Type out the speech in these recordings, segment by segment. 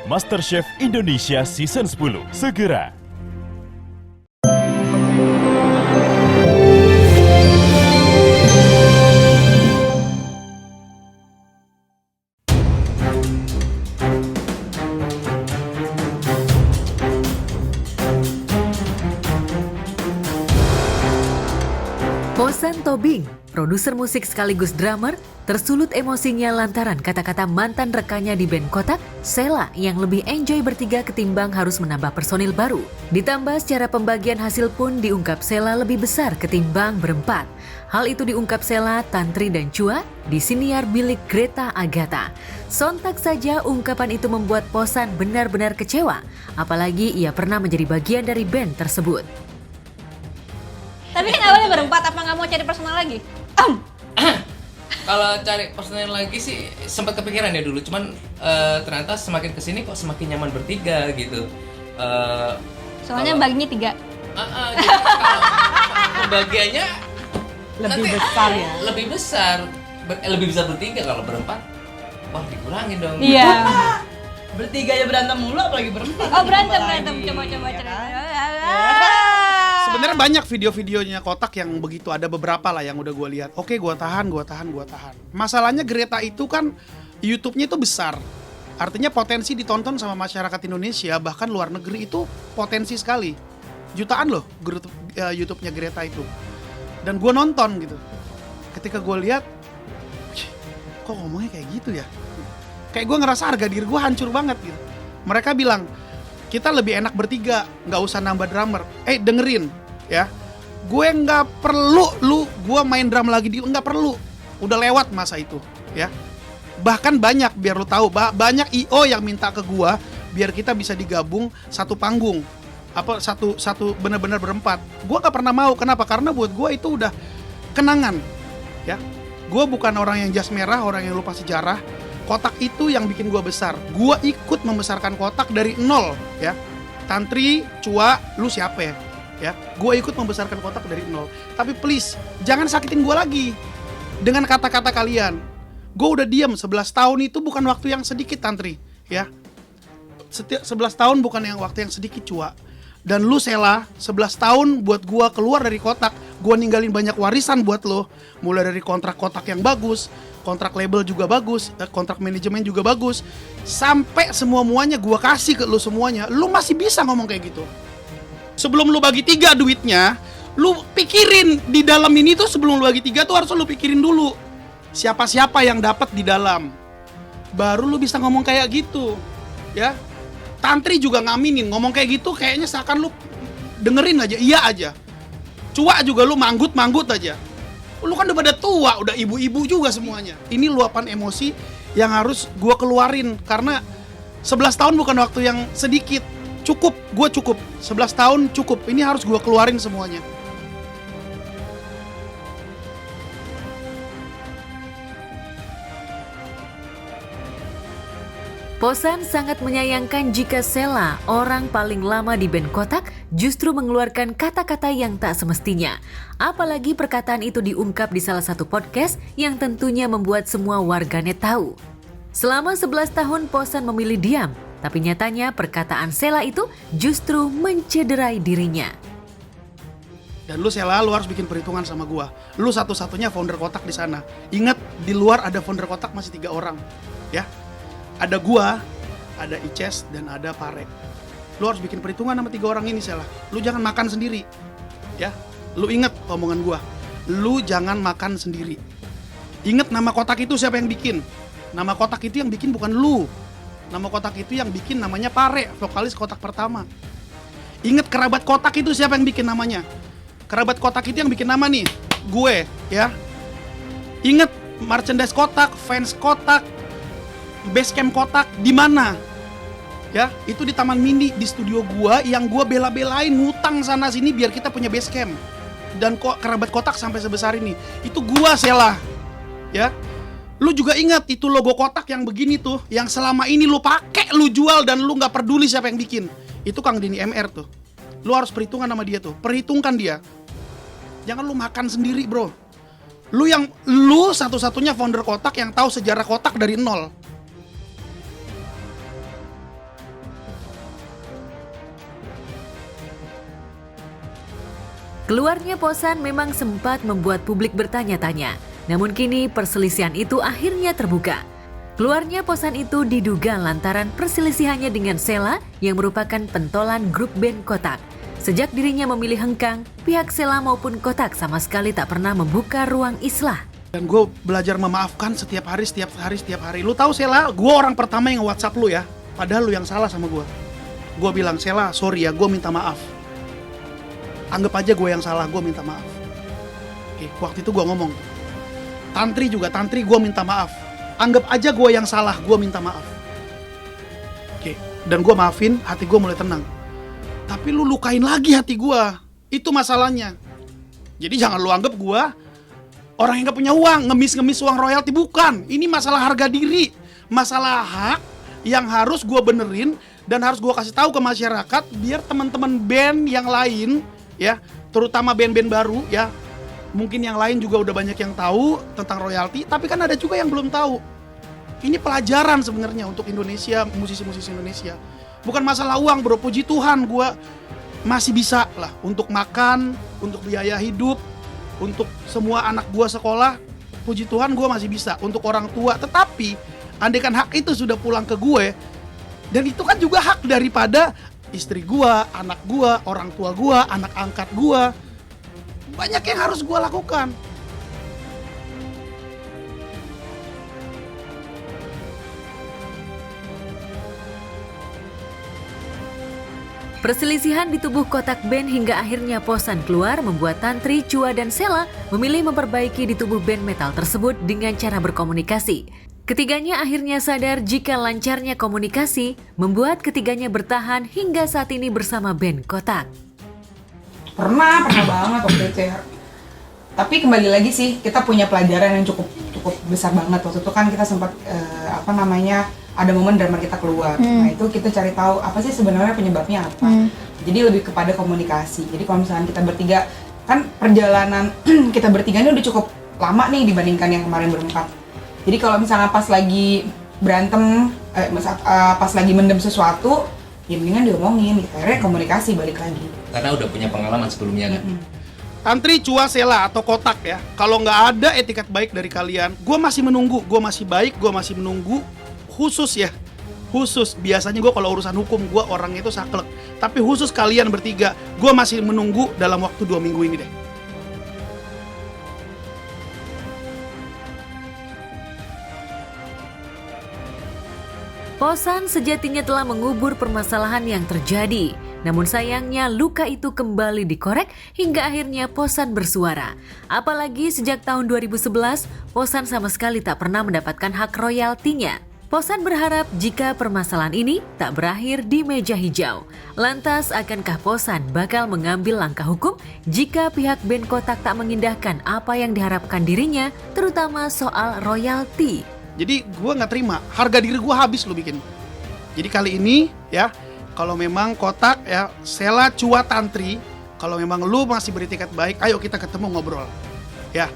MasterChef Indonesia Season 10 segera. Posan Tobing, produser musik sekaligus drummer, tersulut emosinya lantaran kata-kata mantan rekannya di band Kotak, Sheila, yang lebih enjoy bertiga ketimbang harus menambah personil baru. Ditambah secara pembagian hasil pun diungkap Sheila lebih besar ketimbang berempat. Hal itu diungkap Sheila, Tantri, dan Chua di siniar milik Greta Agatha. Sontak saja ungkapan itu membuat Posan benar-benar kecewa, apalagi ia pernah menjadi bagian dari band tersebut. Tapi kan awalnya berempat, apa nggak mau cari personal lagi? Kalau cari personel lagi sih sempat kepikiran ya dulu, cuman ternyata semakin kesini kok semakin nyaman bertiga gitu. Soalnya baginya 3. Jadi kalau pembagiannya Lebih besar ya? Lebih besar, lebih bisa bertiga. Kalau berempat, wah dikurangin dong. Iya. Bertiga ya berantem mulu, apalagi berempat. Oh berantem. Coba Ya cerita. kan? Sebenarnya banyak video-videonya Kotak yang begitu, ada beberapa lah yang udah gue lihat. Oke, gue tahan. Masalahnya Greta itu kan YouTube-nya itu besar. Artinya potensi ditonton sama masyarakat Indonesia, bahkan luar negeri itu potensi sekali. Jutaan loh YouTube-nya Greta itu. Dan gue nonton gitu. Ketika gue lihat, kok ngomongnya kayak gitu ya? Kayak gue ngerasa harga diri gue hancur banget gitu. Mereka bilang, kita lebih enak bertiga, nggak usah nambah drummer. Dengerin ya, gue nggak perlu gue main drum lagi nggak perlu, udah lewat masa itu ya. Bahkan banyak, biar lu tahu, banyak IO yang minta ke gue biar kita bisa digabung satu panggung, satu benar-benar berempat. Gue nggak pernah mau. Kenapa? Karena buat gue itu udah kenangan ya. Gue bukan orang yang jas merah, orang yang lupa sejarah. Kotak itu yang bikin gue besar. Gue ikut membesarkan Kotak dari nol ya. Tantri, Chua, lu siapa ya? Gue ikut membesarkan Kotak dari nol. Tapi please, jangan sakitin gue lagi dengan kata-kata kalian. Gue udah diam 11 tahun, itu bukan waktu yang sedikit, Tantri ya. 11 tahun bukan yang waktu yang sedikit, Chua. Dan lu Sheila, 11 tahun buat gue keluar dari Kotak. Gue ninggalin banyak warisan buat lo. Mulai dari kontrak Kotak yang bagus, kontrak label juga bagus, kontrak manajemen juga bagus, sampai semua-muanya gue kasih ke lu semuanya. Lu masih bisa ngomong kayak gitu? Sebelum lu bagi 3 duitnya, lu pikirin di dalam ini tuh. Sebelum lu bagi 3 tuh harus lu pikirin dulu siapa-siapa yang dapat di dalam, baru lu bisa ngomong kayak gitu ya. Tantri juga ngaminin ngomong kayak gitu, kayaknya seakan lu dengerin aja, iya aja. Chua juga lu manggut aja. Lu kan udah pada tua, udah ibu-ibu juga semuanya. Ini luapan emosi yang harus gue keluarin, karena 11 tahun bukan waktu yang sedikit. Cukup, gue cukup. 11 tahun cukup, ini harus gue keluarin semuanya. Posan sangat menyayangkan jika Sheila, orang paling lama di band Kotak, justru mengeluarkan kata-kata yang tak semestinya. Apalagi perkataan itu diungkap di salah satu podcast yang tentunya membuat semua warganet tahu. Selama 11 tahun Posan memilih diam, tapi nyatanya perkataan Sheila itu justru mencederai dirinya. Dan lu Sheila, lu harus bikin perhitungan sama gua. Lu satu-satunya founder Kotak di sana. Ingat, di luar ada founder Kotak masih 3 orang ya. Ada gua, ada Ices, dan ada Pare. Lu harus bikin perhitungan sama 3 orang ini, Sheila. Lu jangan makan sendiri ya. Lu inget omongan gua, lu jangan makan sendiri. Inget, nama Kotak itu siapa yang bikin? Nama Kotak itu yang bikin bukan lu. Nama Kotak itu yang bikin namanya Pare, vokalis Kotak pertama. Inget, kerabat Kotak itu siapa yang bikin namanya? Kerabat Kotak itu yang bikin nama nih, gue ya. Inget, merchandise Kotak, fans Kotak, Basecamp Kotak di mana? Ya, itu di Taman Mini, di studio gua yang gua bela-belain ngutang sana sini biar kita punya Basecamp. Dan kok kerabat Kotak sampai sebesar ini. Itu gua, Sheila. Ya. Lu juga ingat itu logo Kotak yang begini tuh, yang selama ini lu pakai, lu jual, dan lu nggak peduli siapa yang bikin. Itu Kang Denny MR tuh. Lu harus perhitungan sama dia tuh. Perhitungkan dia. Jangan lu makan sendiri, bro. Lu satu-satunya founder Kotak yang tahu sejarah Kotak dari nol. Keluarnya Posan memang sempat membuat publik bertanya-tanya. Namun kini perselisihan itu akhirnya terbuka. Keluarnya Posan itu diduga lantaran perselisihannya dengan Sheila yang merupakan pentolan grup band Kotak. Sejak dirinya memilih hengkang, pihak Sheila maupun Kotak sama sekali tak pernah membuka ruang islah. Dan gue belajar memaafkan setiap hari. Lu tahu Sheila, gue orang pertama yang WhatsApp lu ya. Padahal lu yang salah sama gue. Gue bilang, Sheila, sorry ya, gue minta maaf. Anggap aja gue yang salah, gue minta maaf. Oke, waktu itu gue ngomong. Tantri gue minta maaf. Anggap aja gue yang salah, gue minta maaf. Oke, dan gue maafin, hati gue mulai tenang. Tapi lu lukain lagi hati gue. Itu masalahnya. Jadi jangan lu anggap gue orang yang gak punya uang, ngemis uang royalti. Bukan, ini masalah harga diri. Masalah hak yang harus gue benerin dan harus gue kasih tahu ke masyarakat biar teman-teman band yang lain ya, terutama band-band baru ya, mungkin yang lain juga udah banyak yang tahu tentang royalti, tapi kan ada juga yang belum tahu. Ini pelajaran sebenarnya untuk Indonesia, musisi-musisi Indonesia. Bukan masalah uang bro, puji Tuhan gue masih bisa lah untuk makan, untuk biaya hidup, untuk semua anak gue sekolah, puji Tuhan gue masih bisa, untuk orang tua. Tetapi andaikan hak itu sudah pulang ke gue, dan itu kan juga hak daripada istri gua, anak gua, orang tua gua, anak angkat gua. Banyak yang harus gua lakukan. Perselisihan di tubuh Kotak Band hingga akhirnya Posan keluar membuat Tantri, Chua, dan Sheila memilih memperbaiki di tubuh band metal tersebut dengan cara berkomunikasi. Ketiganya akhirnya sadar jika lancarnya komunikasi membuat ketiganya bertahan hingga saat ini bersama band Kotak. Pernah banget waktu itu ya. Tapi kembali lagi sih, kita punya pelajaran yang cukup besar banget. Waktu itu kan kita sempat ada momen drummer kita keluar. Nah itu kita cari tahu apa sih sebenarnya penyebabnya apa. Jadi lebih kepada komunikasi. Jadi kalau misalnya kita bertiga, kan perjalanan kita bertiga ini udah cukup lama nih dibandingkan yang kemarin berempat. Jadi kalau misalnya pas lagi berantem, pas lagi mendem sesuatu, ya mendingan diomongin gitu. Akhirnya komunikasi balik lagi. Karena udah punya pengalaman sebelumnya kan. Tantri, Chua, Sheila atau Kotak ya, kalau nggak ada etikat baik dari kalian, gue masih menunggu, gue masih baik, gue masih menunggu. Khusus biasanya gue kalau urusan hukum gue orangnya itu saklek. Tapi khusus kalian bertiga, gue masih menunggu dalam waktu 2 minggu ini deh. Posan sejatinya telah mengubur permasalahan yang terjadi. Namun sayangnya luka itu kembali dikorek hingga akhirnya Posan bersuara. Apalagi sejak tahun 2011, Posan sama sekali tak pernah mendapatkan hak royaltinya. Posan berharap jika permasalahan ini tak berakhir di meja hijau. Lantas akankah Posan bakal mengambil langkah hukum jika pihak band Kotak tak mengindahkan apa yang diharapkan dirinya, terutama soal royalti? Jadi gue nggak terima, harga diri gue habis lo bikin. Jadi kali ini ya, kalau memang Kotak ya, Sheila, Chua, Tantri, kalau memang lu masih beretikat baik, ayo kita ketemu ngobrol. Ya,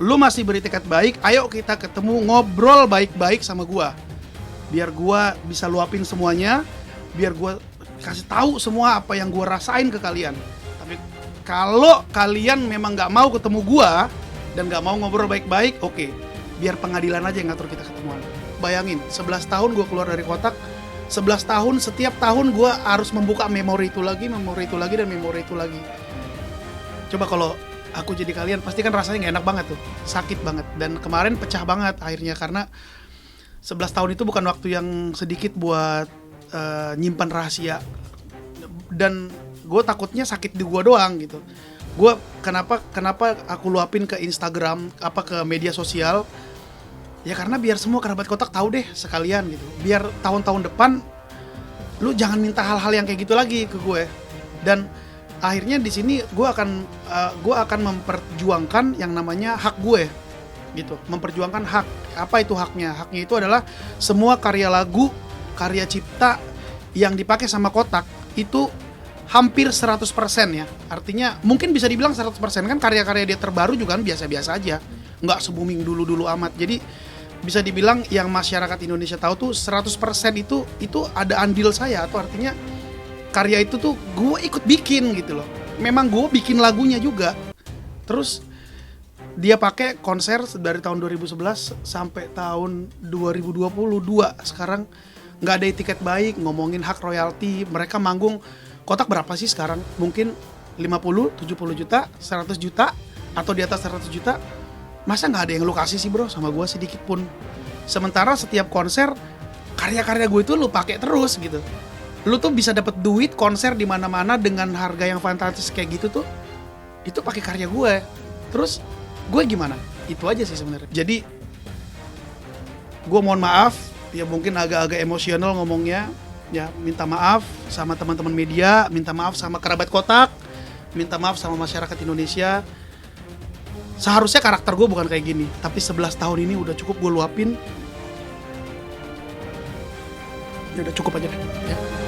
lu masih beretikat baik, ayo kita ketemu ngobrol baik-baik sama gue. Biar gue bisa luapin semuanya, biar gue kasih tahu semua apa yang gue rasain ke kalian. Tapi kalau kalian memang nggak mau ketemu gue dan nggak mau ngobrol baik-baik, oke. Biar pengadilan aja yang ngatur kita ketemuan. Bayangin, 11 tahun gue keluar dari Kotak, 11 tahun, setiap tahun gue harus membuka memori itu lagi, dan memori itu lagi. Coba kalau aku jadi kalian, pasti kan rasanya gak enak banget tuh, sakit banget. Dan kemarin pecah banget akhirnya, karena 11 tahun itu bukan waktu yang sedikit buat nyimpan rahasia. Dan gue takutnya sakit di gue doang gitu. Gue kenapa aku luapin ke Instagram, ke media sosial, ya karena biar semua kerabat Kotak tahu deh sekalian gitu. Biar tahun-tahun depan lu jangan minta hal-hal yang kayak gitu lagi ke gue. Dan akhirnya di sini gue akan memperjuangkan yang namanya hak gue gitu. Memperjuangkan hak. Apa itu haknya? Haknya itu adalah semua karya lagu, karya cipta yang dipakai sama Kotak itu hampir 100% ya. Artinya mungkin bisa dibilang 100%, kan karya-karya dia terbaru juga kan biasa-biasa aja. Nggak se-booming dulu-dulu amat. Jadi bisa dibilang yang masyarakat Indonesia tahu tuh 100% itu ada andil saya. Atau artinya karya itu tuh gue ikut bikin gitu loh. memang gue bikin lagunya juga. Terus dia pakai konser dari tahun 2011 sampai tahun 2022. Sekarang nggak ada tiket baik, ngomongin hak royalti. Mereka manggung, Kotak berapa sih sekarang? Mungkin 50, 70 juta, 100 juta, atau di atas 100 juta. Masa nggak ada yang lu kasih sih bro sama gue sedikit pun? Sementara setiap konser, karya-karya gue itu lu pakai terus gitu. Lu tuh bisa dapat duit konser di mana-mana dengan harga yang fantastis kayak gitu tuh. Itu pakai karya gue. Terus gue gimana? Itu aja sih sebenarnya. Jadi gue mohon maaf, ya mungkin agak-agak emosional ngomongnya. Ya minta maaf sama teman-teman media, minta maaf sama kerabat Kotak, minta maaf sama masyarakat Indonesia. Seharusnya karakter gue bukan kayak gini, tapi 11 tahun ini udah cukup gue luapin. Ya udah cukup aja deh. Ya.